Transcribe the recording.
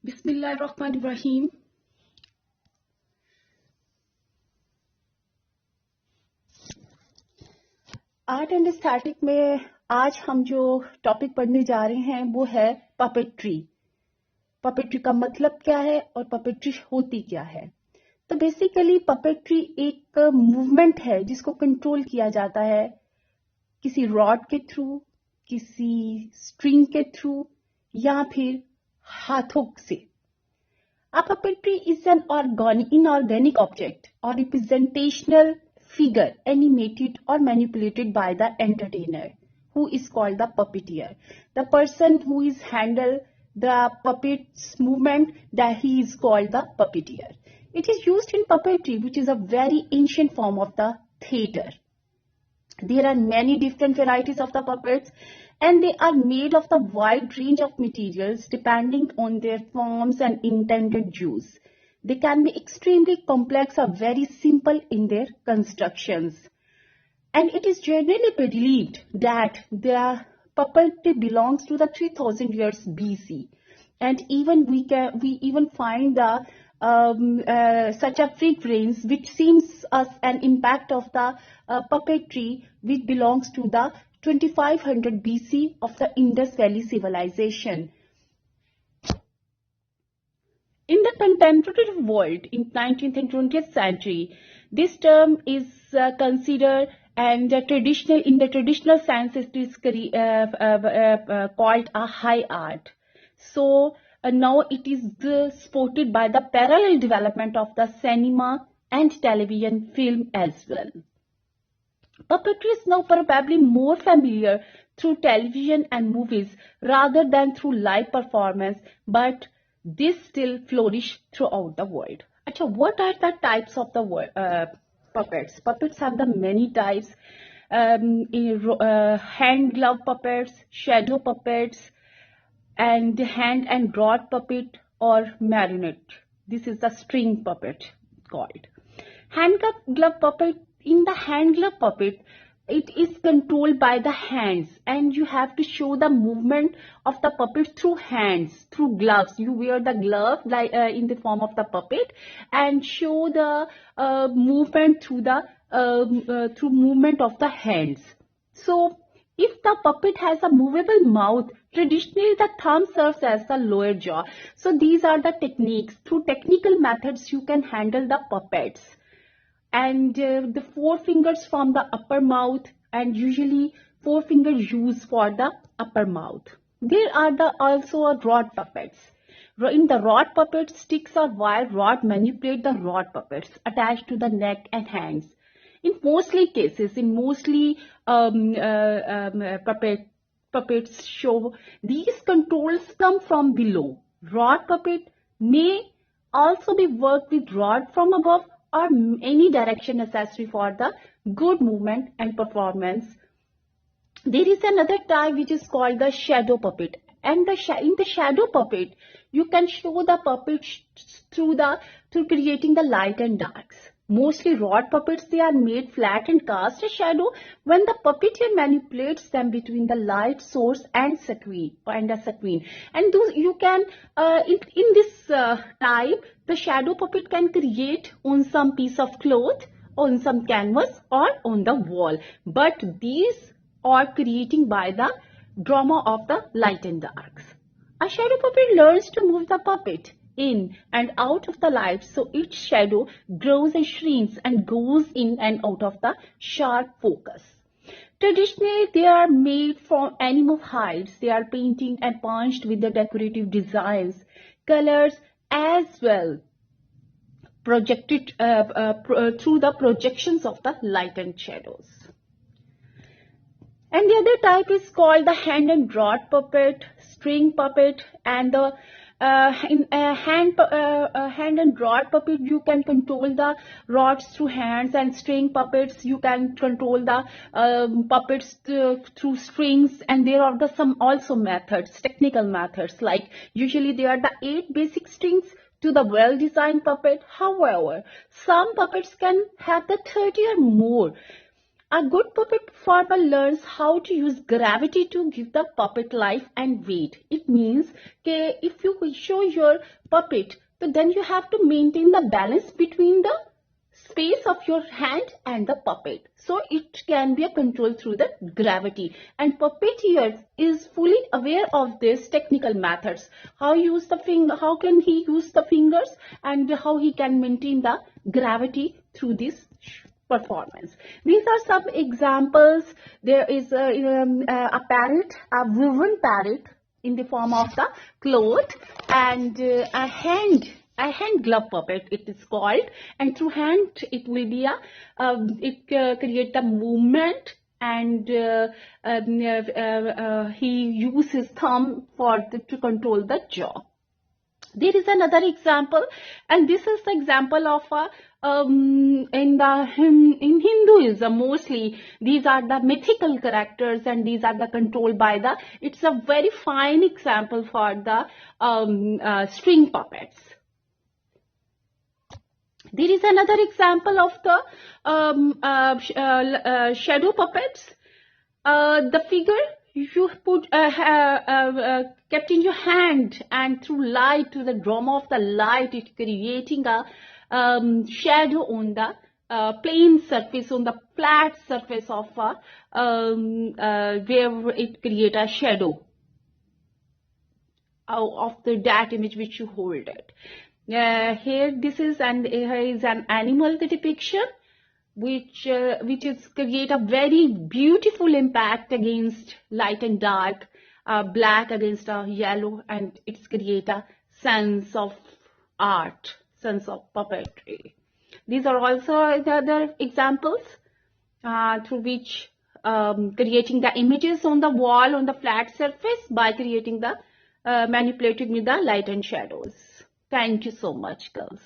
बिस्मिल्लाहिर्रहमानिर्रहीम। Art and aesthetic में आज हम जो टॉपिक पढ़ने जा रहे हैं वो है पपेट्री। पपेट्री का मतलब क्या है और पपेट्री होती क्या है। तो बेसिकली पपेट्री एक मूवमेंट है जिसको कंट्रोल किया जाता है किसी रॉड के थ्रू, किसी स्ट्रिंग के थ्रू या फिर हाथों से। A puppetry is an inorganic object or representational figure animated or manipulated by the entertainer, who is called the puppeteer. The person who is handle the puppet's movement, that he is called the puppeteer. It is used in puppetry, which is a very ancient form of the theatre. There are many different varieties of the puppets, and they are made of the wide range of materials depending on their forms and intended use. They can be extremely complex or very simple in their constructions. And it is generally believed that the puppetry belongs to the 3000 years BC. And even we even find the such a frequency which seems as an impact of the puppetry which belongs to the 2500 BC of the Indus Valley civilization. In the contemporary world in 19th and 20th century, this term is considered and in the traditional sense it is called a high art. So now it is supported by the parallel development of the cinema and television film as well. Puppetry is now probably more familiar through television and movies rather than through live performance, but this still flourish throughout the world. Achha, what are the types of the puppets? Puppets have the many types: hand glove puppets, shadow puppets, and hand and rod puppet or marionette. This is the string puppet called. Hand glove puppet. In the hand glove puppet, it is controlled by the hands, and you have to show the movement of the puppet through hands, through gloves. You wear the glove like in the form of the puppet and show the movement through the through movement of the hands. So if the puppet has a movable mouth, traditionally the thumb serves as the lower jaw. So these are the techniques. Through technical methods, you can handle the puppets. And the four fingers from the upper mouth, and usually four fingers used for the upper mouth. There are also rod puppets. In the rod puppet, sticks or wire rod manipulate the rod puppets attached to the neck and hands. In mostly cases, puppets show these controls come from below. Rod puppet may also be worked with rod from above or any direction necessary for the good movement and performance. There is another type which is called the shadow puppet. And in the shadow puppet, you can show the puppet through creating the light and darks. Mostly rod puppets, they are made flat and cast a shadow when the puppeteer manipulates them between the light source and a screen. And those you can in this type, the shadow puppet can create on some piece of cloth, on some canvas, or on the wall. But these are creating by the drama of the light and darks. A shadow puppet learns to move the puppet in and out of the light, so its shadow grows and shrinks and goes in and out of the sharp focus. Traditionally, they are made from animal hides. They are painted and punched with the decorative designs, colors as well, projected through the projections of the light and shadows. And the other type is called the hand and rod puppet, string puppet, and the hand and rod puppet, you can control the rods through hands, and string puppets, you can control the puppets through strings. And there are some also methods, technical methods, like usually there are the 8 basic strings to the well-designed puppet. However, some puppets can have the 30 or more. A good puppet performer learns how to use gravity to give the puppet life and weight. It means that if you show your puppet, so then you have to maintain the balance between the space of your hand and the puppet. So it can be a control through the gravity. And puppeteer is fully aware of these technical methods. How use the finger, how can he use the fingers, and how he can maintain the gravity through this performance. These are some examples. There is a parrot, a woven parrot in the form of the cloth, and a hand glove puppet it is called, and through hand it will be create the movement, and he uses his thumb to control the jaw. There is another example, and this is the example of in Hinduism mostly. These are the mythical characters, and these are the controlled by the. It's a very fine example for the string puppets. There is another example of the shadow puppets. The figure you put kept in your hand, and through light, to the drama of the light, it creating a shadow on the plain surface, on the flat surface of where it create a shadow of that image which you hold it. Here is an animal depiction which is create a very beautiful impact against light and dark, black against a yellow, and it's create a sense of art, sense of puppetry. These are also the other examples through which creating the images on the wall on the flat surface by creating the manipulating with the light and shadows. Thank you so much, girls.